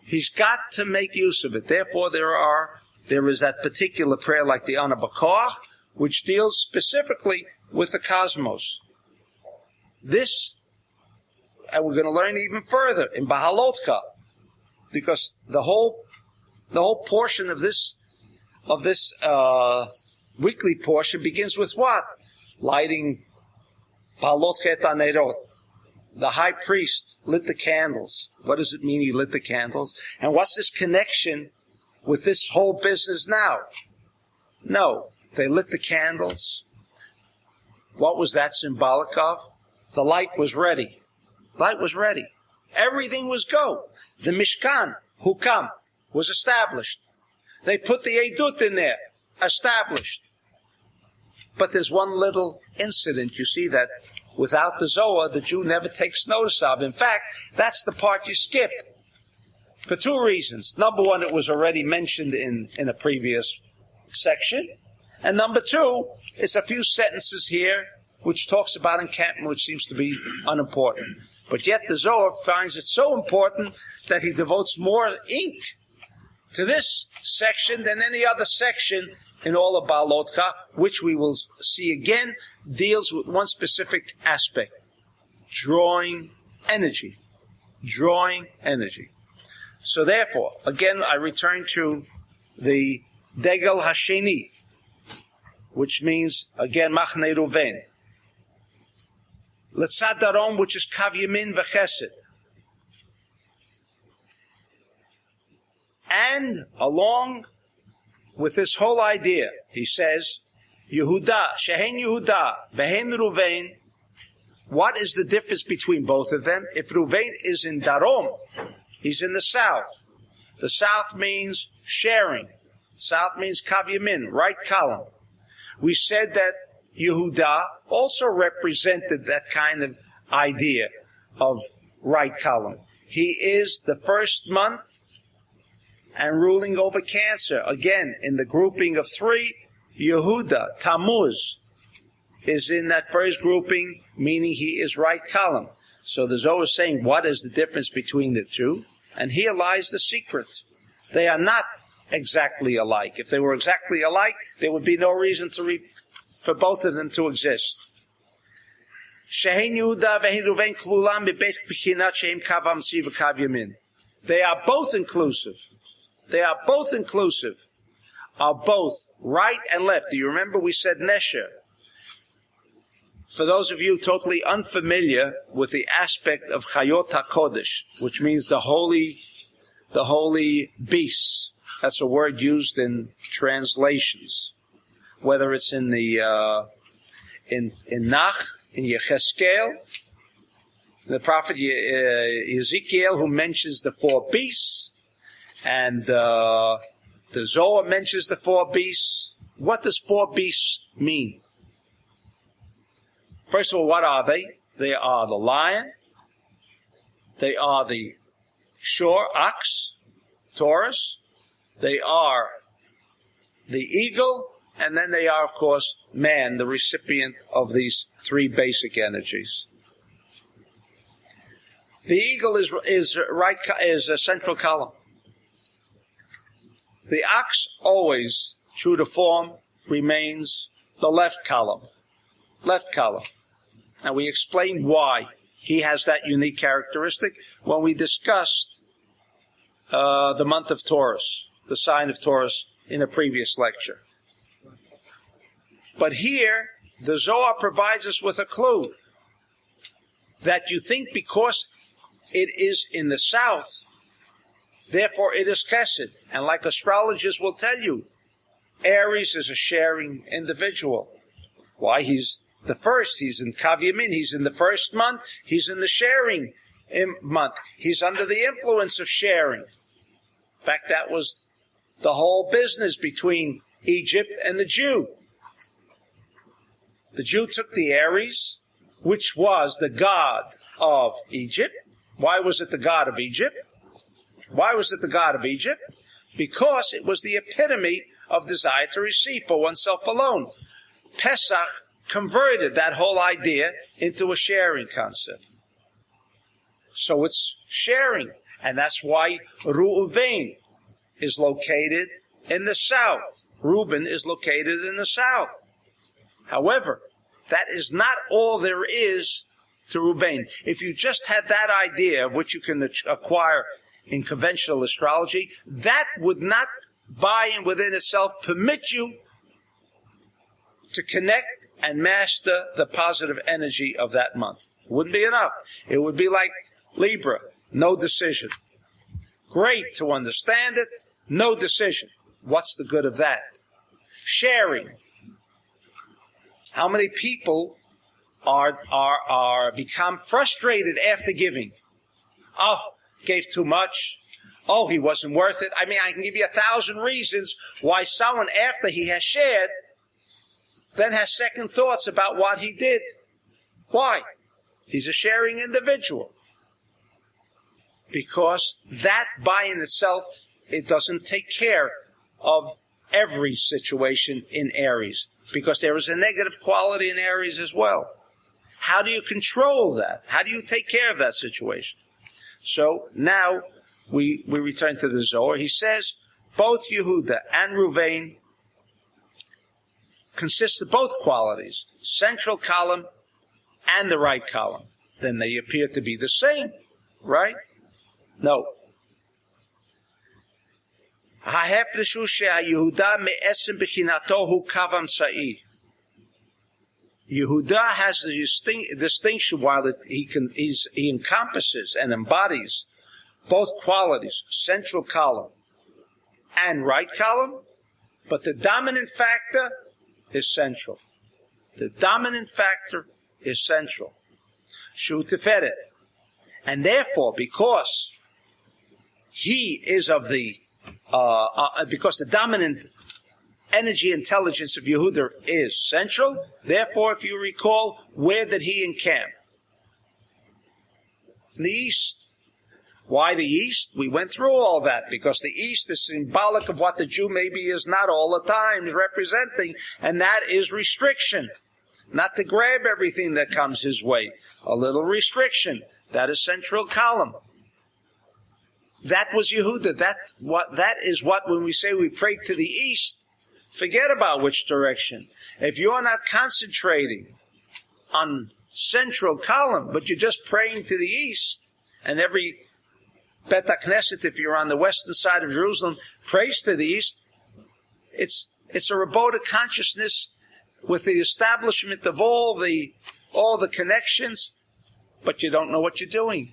He's got to make use of it. Therefore, there is that particular prayer like the Ana B'Koach, which deals specifically with the cosmos. This, and we're going to learn even further in Beha'alotcha, because the whole portion of this weekly portion begins with what? Lighting Beha'alotcha et Hanerot. The high priest lit the candles. What does it mean he lit the candles? And what's this connection with this whole business now. No, they lit the candles. What was that symbolic of? The light was ready. Light was ready. Everything was go. The Mishkan, Hukam, was established. They put the Eidut in there, established. But there's one little incident, you see, that without the Zohar, the Jew never takes notice of. In fact, that's the part you skip. For two reasons. Number one, it was already mentioned in a previous section. And number two, it's a few sentences here which talks about encampment, which seems to be unimportant. But yet the Zohar finds it so important that he devotes more ink to this section than any other section in all of Beha'alotcha, which we will see again, deals with one specific aspect: drawing energy. Drawing energy. So therefore, again, I return to the Degel Hasheni, which means, again, Machne Ruven. Letzad Darom, which is Kav Yamin V'Chesed. And along with this whole idea, he says, Yehuda, Shehen Yehuda, Vehen Ruven. What is the difference between both of them? If Ruven is in Darom, he's in the south. The south means sharing. South means Kav Yamin, right column. We said that Yehuda also represented that kind of idea of right column. He is the first month and ruling over Cancer. Again, in the grouping of three, Yehuda, Tammuz, is in that first grouping, meaning he is right column. So the Zohar is saying, what is the difference between the two? And here lies the secret. They are not exactly alike. If they were exactly alike, there would be no reason for both of them to exist. Shehen Yehuda v'hen Ruven klulam b'beis b'chinat sheim kav hamsi v'kav yamin. They are both inclusive. They are both inclusive. Are both right and left. Do you remember we said Nesher? For those of you totally unfamiliar with the aspect of Chayot HaKodesh, which means the holy beasts. That's a word used in translations. Whether it's in the in Nach, in Yecheskel, the prophet Ezekiel, who mentions the four beasts, and the Zohar mentions the four beasts. What does four beasts mean? First of all, what are they? They are the lion, they are the shore ox, Taurus, they are the eagle, and then they are, of course, man, the recipient of these three basic energies. The eagle is a central column. The ox always, true to form, remains the left column. Left column. And we explained why he has that unique characteristic when we discussed the month of Taurus, the sign of Taurus, in a previous lecture. But here, the Zohar provides us with a clue that you think because it is in the south, therefore it is chesed. And like astrologers will tell you, Aries is a sharing individual. Why? He's the first. He's in Kav Yamin. He's in the first month. He's in the sharing month. He's under the influence of sharing. In fact, that was the whole business between Egypt and the Jew. The Jew took the Aries, which was the god of Egypt. Why was it the god of Egypt? Why was it the god of Egypt? Because it was the epitome of desire to receive for oneself alone. Pesach converted that whole idea into a sharing concept. So it's sharing. And that's why Reuven is located in the south. Reuben is located in the south. However, that is not all there is to Reuben. If you just had that idea, which you can acquire in conventional astrology, that would not by and within itself permit you to connect and master the positive energy of that month. It wouldn't be enough. It would be like Libra, no decision. Great to understand it, No decision. What's the good of that? Sharing. How many people are become frustrated after giving? Oh, gave too much. Oh, he wasn't worth it. I mean, I can give you 1,000 reasons why someone, after he has shared, then has second thoughts about what he did. Why? He's a sharing individual. Because that by in itself, it doesn't take care of every situation in Aries. Because there is a negative quality in Aries as well. How do you control that? How do you take care of that situation? So now we return to the Zohar. He says both Yehuda and Ruvain consist of both qualities, central column and the right column. Then they appear to be the same, right? No. Yehuda has the distinction while he encompasses and embodies both qualities, central column and right column, but the dominant factor is central. The dominant factor is central. Shu Tiferet. And therefore, because he is of the, because the dominant energy intelligence of Yehuda is central, therefore, if you recall, where did he encamp? In the east. Why the east? We went through all that, because the east is symbolic of what the Jew maybe is not all the times representing, and that is restriction. Not to grab everything that comes his way. A little restriction. That is central column. That was Yehuda. That is what, when we say we pray to the east, forget about which direction. If you're not concentrating on central column, but you're just praying to the east, and every Bet HaKnesset, if you're on the western side of Jerusalem, prays to the east, it's a robotic consciousness with the establishment of all the connections, but you don't know what you're doing.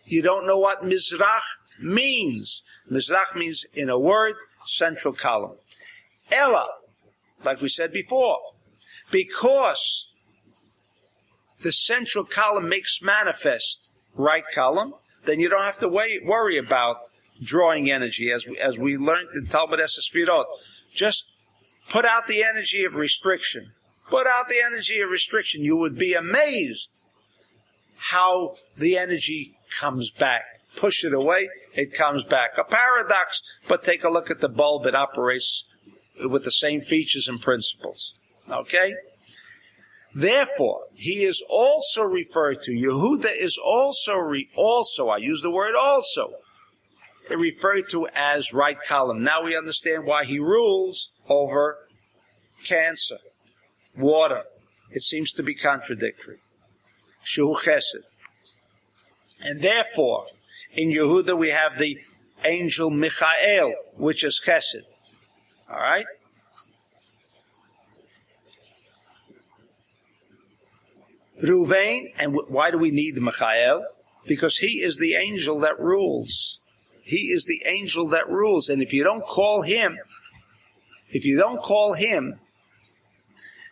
You don't know what Mizrach means. Mizrach means, in a word, central column. Ella, like we said before, because the central column makes manifest right column, then you don't have to worry about drawing energy, as we learned in Talmud Esesfirot. Just put out the energy of restriction. Put out the energy of restriction. You would be amazed how the energy comes back. Push it away, it comes back. A paradox, but take a look at the bulb. It operates with the same features and principles. Okay? Therefore, he is also referred to, Yehuda is also, I use the word also, referred to as right column. Now we understand why he rules over Cancer, water. It seems to be contradictory. Shu Chesed. And therefore, in Yehuda we have the angel Michael, which is Chesed. All right? Ruvain, and why do we need Michael? Because he is the angel that rules. He is the angel that rules. And if you don't call him,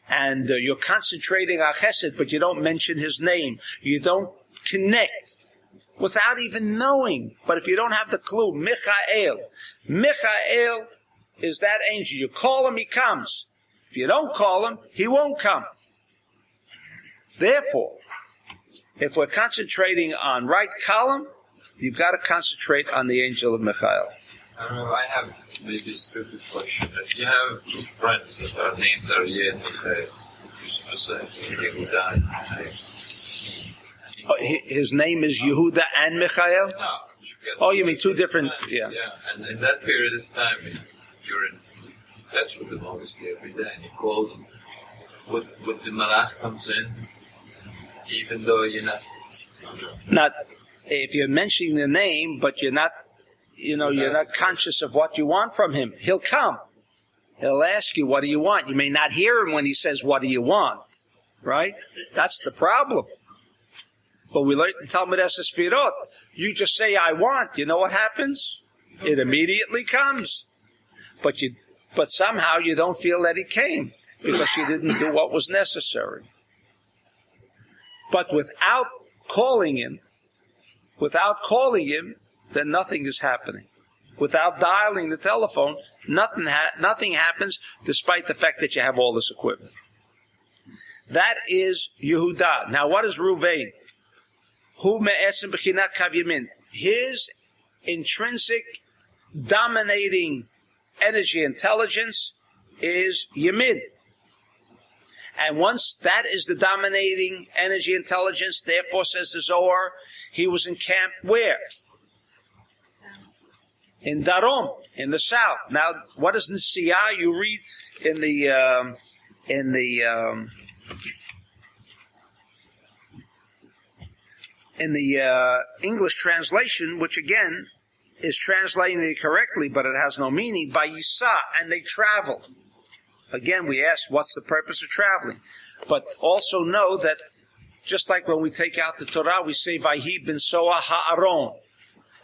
and you're concentrating on Chesed, but you don't mention his name, you don't connect without even knowing. But if you don't have the clue, Michael is that angel. You call him, he comes. If you don't call him, he won't come. Therefore, if we're concentrating on right column, you've got to concentrate on the angel of Michael. I have maybe a stupid question. If you have two friends that are named Aryeh and Michael, you're supposed to say Yehuda and Michael. His name is Yehuda and Michael? No. Oh, you mean two different... Yeah. And in that period of time, you're in touch with them obviously every day, and you call them. Would the Malach comes in, even though you're not... If you're mentioning the name, but you're not conscious of what you want from him, he'll come. He'll ask you, what do you want? You may not hear him when he says, what do you want? Right? That's the problem. But we learned in Talmud Esesfirot, you just say, I want. You know what happens? It immediately comes. But somehow you don't feel that he came because you didn't do what was necessary. But without calling him, then nothing is happening. Without dialing the telephone, nothing happens, despite the fact that you have all this equipment. That is Yehuda. Now, what is Ruvain? Hu me'esim b'chinat kav yamin. His intrinsic, dominating energy intelligence is Yamin. And once that is the dominating energy intelligence, therefore, says the Zohar, he was in camp where? In Darom, in the south. Now, what is Nisiyah? You read in the English translation, which again is translated correctly, but it has no meaning. Vayisa, and they traveled. Again, we ask, what's the purpose of traveling? But also know that, just like when we take out the Torah, we say Vayhi bin Soa ha'aron.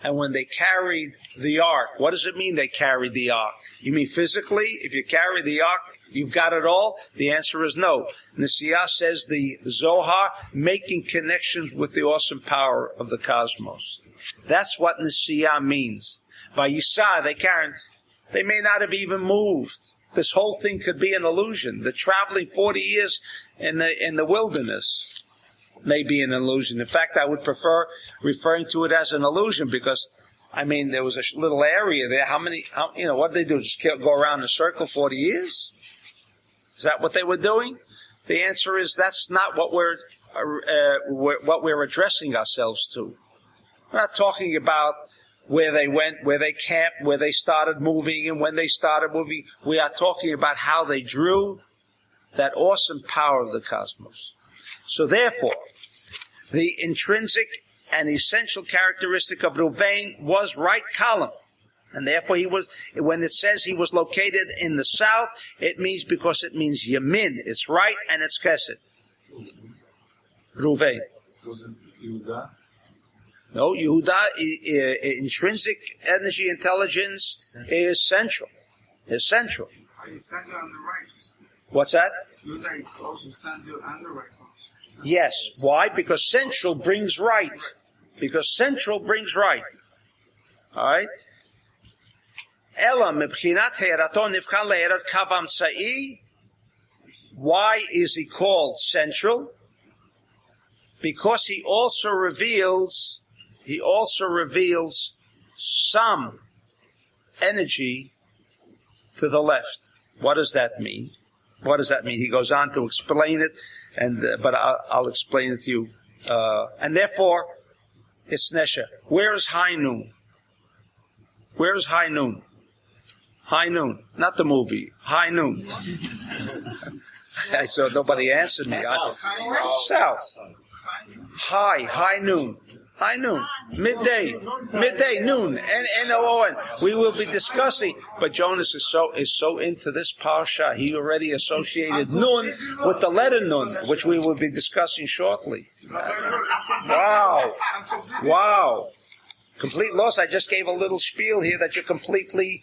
And when they carried the ark, what does it mean they carried the ark? You mean physically? If you carry the ark, you've got it all? The answer is no. Nisiyah says the Zohar, making connections with the awesome power of the cosmos. That's what Nisiyah means. Vayisa, they carried. They may not have even moved. This whole thing could be an illusion. The traveling 40 years in the wilderness may be an illusion. In fact, I would prefer referring to it as an illusion because, I mean, there was a little area there. What did they do? Just go around in a circle 40 years? Is that what they were doing? The answer is that's not what we're addressing ourselves to. We're not talking about where they went, where they camped, where they started moving, and when they started moving. We are talking about how they drew that awesome power of the cosmos. So therefore, the intrinsic and essential characteristic of Ruvain was right column. And therefore he was, when it says he was located in the south, it means because it means Yamin. It's right and it's Chesed. Ruvain. Was it Yehuda? No, Yehuda, intrinsic energy intelligence is central. Is central. It's central on the right. What's that? Yehuda is also central on the right. Yes. Why? Because central brings right. Because central brings right. All right? Why is he called central? Because he also reveals some energy to the left. What does that mean? What does that mean? He goes on to explain it, but I'll explain it to you. And therefore, it's Nesha. Where is high noon? Where is high noon? High noon, not the movie. High noon. So nobody answered me. South. High noon. High noon. Midday, noon. N-O-O-N. We will be discussing, but Jonas is so into this parsha, he already associated nun with the letter nun, which we will be discussing shortly. Wow. Complete loss. I just gave a little spiel here that you're completely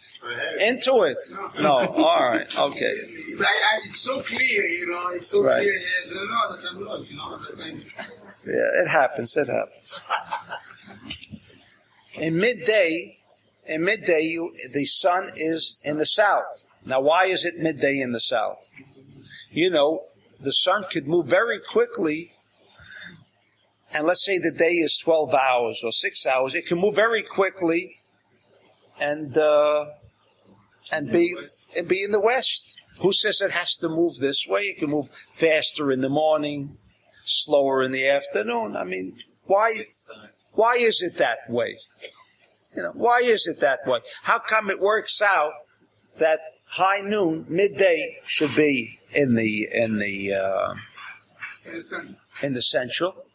into it. No, all right, okay. It's so clear, it's so right. Clear. Yes, that I'm lost, Yeah, it happens. In midday, the sun is in the south. Now, why is it midday in the south? The sun could move very quickly. And let's say the day is 12 hours or 6 hours. It can move very quickly and be in the west. Who says it has to move this way? It can move faster in the morning, slower in the afternoon. I mean, why is it that way? Why is it that way? How come it works out that high noon, midday, should be in the central?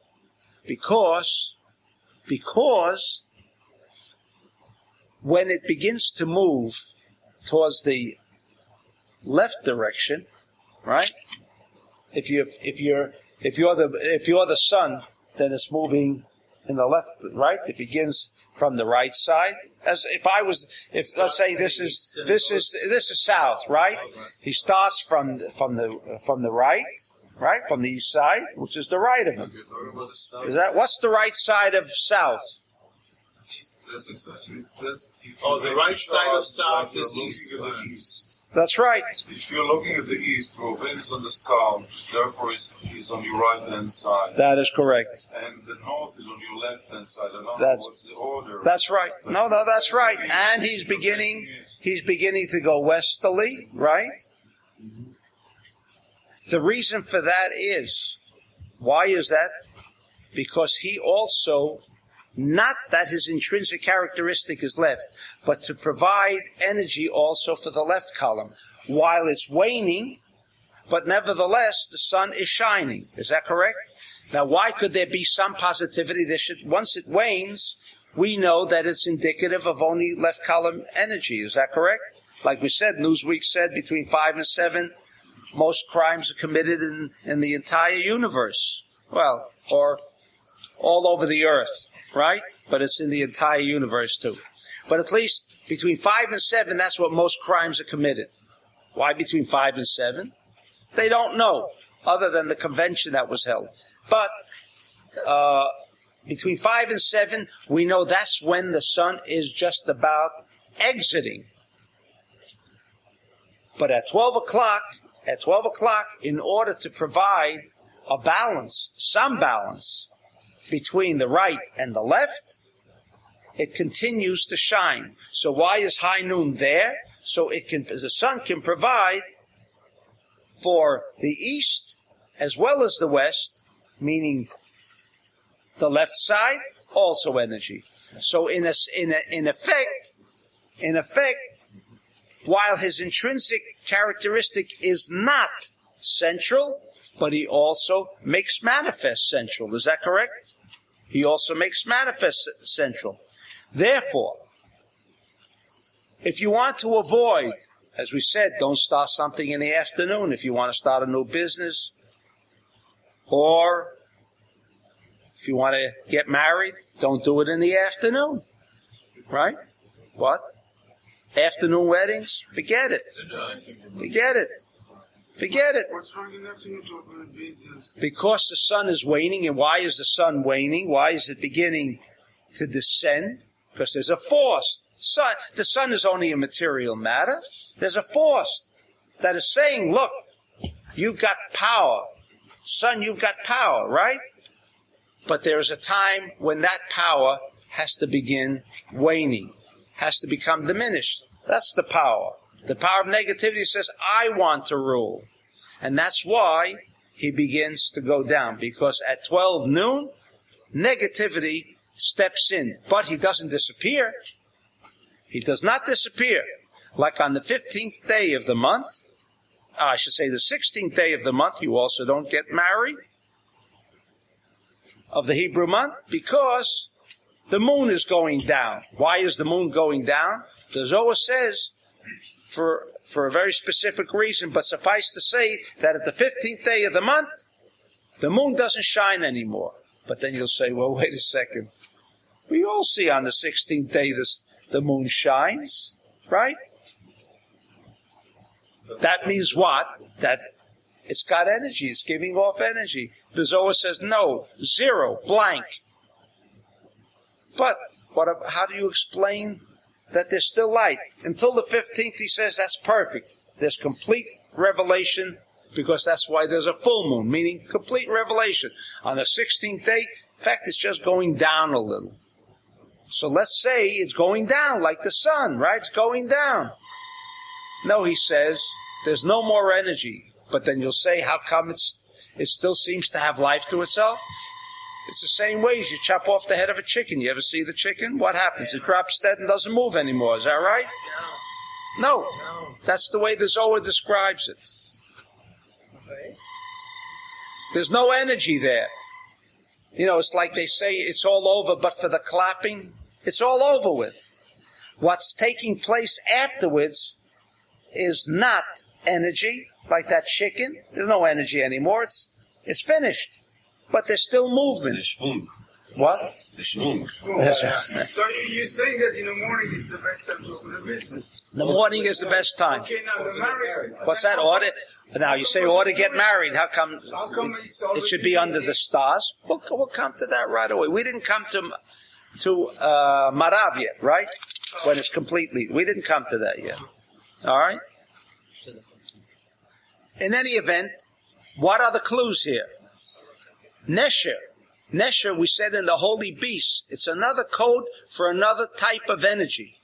Because when it begins to move towards the left direction, right? If you're the sun, then it's moving in the left, right? It begins from the right side. As if let's say this is south, right? He starts from the right, from the east side, which is the right of him. What's the right side of south? That's exactly. The right side of south is looking at the east. That's right. If you're looking at the east, Reuven is on the south, therefore he's on your right-hand side. That is correct. And the north is on your left-hand side. I don't know what's the order. That's right. No, that's right. And he's beginning to go westerly, right? The reason for that is, why is that? Because he also, not that his intrinsic characteristic is left, but to provide energy also for the left column. While it's waning, but nevertheless the sun is shining. Is that correct? Now why could there be some positivity? Once it wanes, we know that it's indicative of only left column energy. Is that correct? Like we said, Newsweek said between 5 and 7, most crimes are committed in the entire universe. Well, or all over the earth, right? But it's in the entire universe too. But at least between 5 and 7, that's what most crimes are committed. Why between 5 and 7? They don't know, other than the convention that was held. But between 5 and 7, we know that's when the sun is just about exiting. But at 12 o'clock, in order to provide a balance, some balance, between the right and the left, it continues to shine. So why is high noon there? So the sun can provide for the east as well as the west, meaning the left side, also energy. So in effect, while his intrinsic characteristic is not central, but he also makes manifest central. Is that correct? He also makes manifest central. Therefore, if you want to avoid, as we said, don't start something in the afternoon if you want to start a new business, or if you want to get married, don't do it in the afternoon. Right? What? Afternoon weddings? Forget it. Forget it. Forget it. What's wrong in afternoon talking about business? Because the sun is waning. And why is the sun waning? Why is it beginning to descend? Because there's a force. The sun is only a material matter. There's a force that is saying, look, you've got power. Sun, you've got power, right? But there is a time when that power has to begin waning, has to become diminished. That's the power. The power of negativity says, I want to rule. And that's why he begins to go down. Because at 12 noon, negativity steps in. But he doesn't disappear. He does not disappear. Like on the 15th day of the month, I should say the 16th day of the month, you also don't get married. Of the Hebrew month, because the moon is going down. Why is the moon going down? The Zohar says, for a very specific reason, but suffice to say that at the 15th day of the month, the moon doesn't shine anymore. But then you'll say, well, wait a second. We all see on the 16th day the moon shines, right? That means what? That it's got energy. It's giving off energy. The Zohar says no, zero, blank. But how do you explain that there's still light? Until the 15th, he says that's perfect. There's complete revelation, because that's why there's a full moon, meaning complete revelation. On the 16th day, in fact, it's just going down a little. So let's say it's going down like the sun, right? It's going down. No, he says, there's no more energy. But then you'll say, how come it still seems to have life to itself? It's the same way as you chop off the head of a chicken. You ever see the chicken? What happens? It drops dead and doesn't move anymore. Is that right? No. That's the way the Zohar describes it. There's no energy there. You know, it's like they say it's all over, but for the clapping, it's all over with. What's taking place afterwards is not energy, like that chicken. There's no energy anymore. It's finished. But there's still movement. What? So you're saying that in the morning is the best time to open a business? The morning is the best time. Okay, now the married. What's that? Order? Now you say order get married. How come it should be under the stars? We'll come to that right away. We didn't come to Marav yet, right? When it's completely. We didn't come to that yet. All right? In any event, what are the clues here? Nesher. Nesher, we said in the holy beast, it's another code for another type of energy.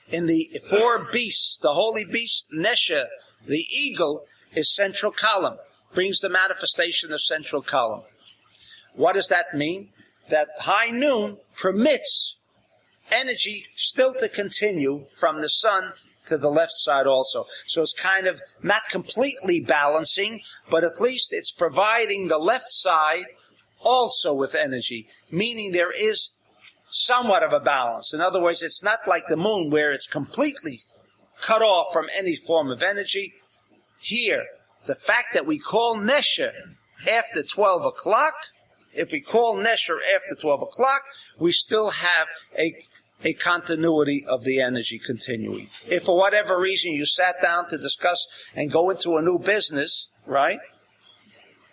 In the four beasts, the holy beast, Nesher, the eagle, is central column, brings the manifestation of central column. What does that mean? That high noon permits energy still to continue from the sun to the left side also. So it's kind of not completely balancing, but at least it's providing the left side also with energy, meaning there is somewhat of a balance. In other words, it's not like the moon where it's completely cut off from any form of energy. Here, the fact that we call Nesher after 12 o'clock, if we call Nesher after 12 o'clock, we still have a continuity of the energy continuing. If for whatever reason you sat down to discuss and go into a new business, right,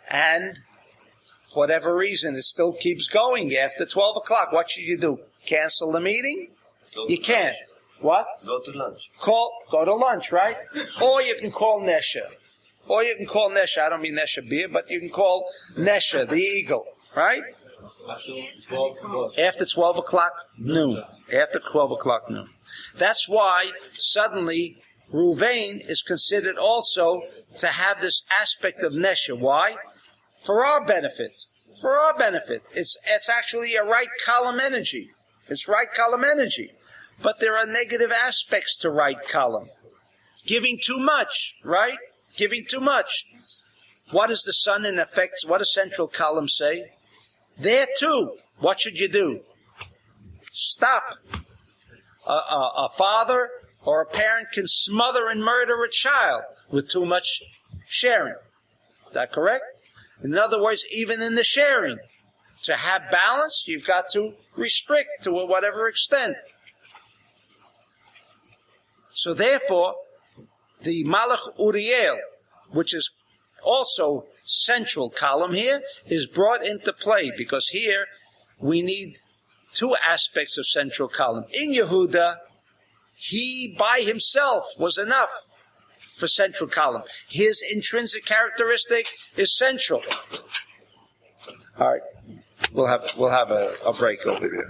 and for whatever reason it still keeps going after 12 o'clock, what should you do? Cancel the meeting? You can't. What? Go to lunch. Go to lunch, right? Or you can call Nesher. I don't mean Nesher beer, but you can call Nesher, the eagle, right? After 12 o'clock noon. After 12 o'clock noon. That's why suddenly Ruvain is considered also to have this aspect of Nesher. Why? For our benefit. It's actually a right column energy. It's right column energy. But there are negative aspects to right column. Giving too much, right? Giving too much. What is the sun in effect? What does central column say? There too, what should you do? Stop. A father or a parent can smother and murder a child with too much sharing. Is that correct? In other words, even in the sharing, to have balance, you've got to restrict to whatever extent. So therefore, the Malach Uriel, which is also central column here, is brought into play because here we need two aspects of central column. In Yehuda, he by himself was enough for central column. His intrinsic characteristic is central. All right, we'll have a break over here.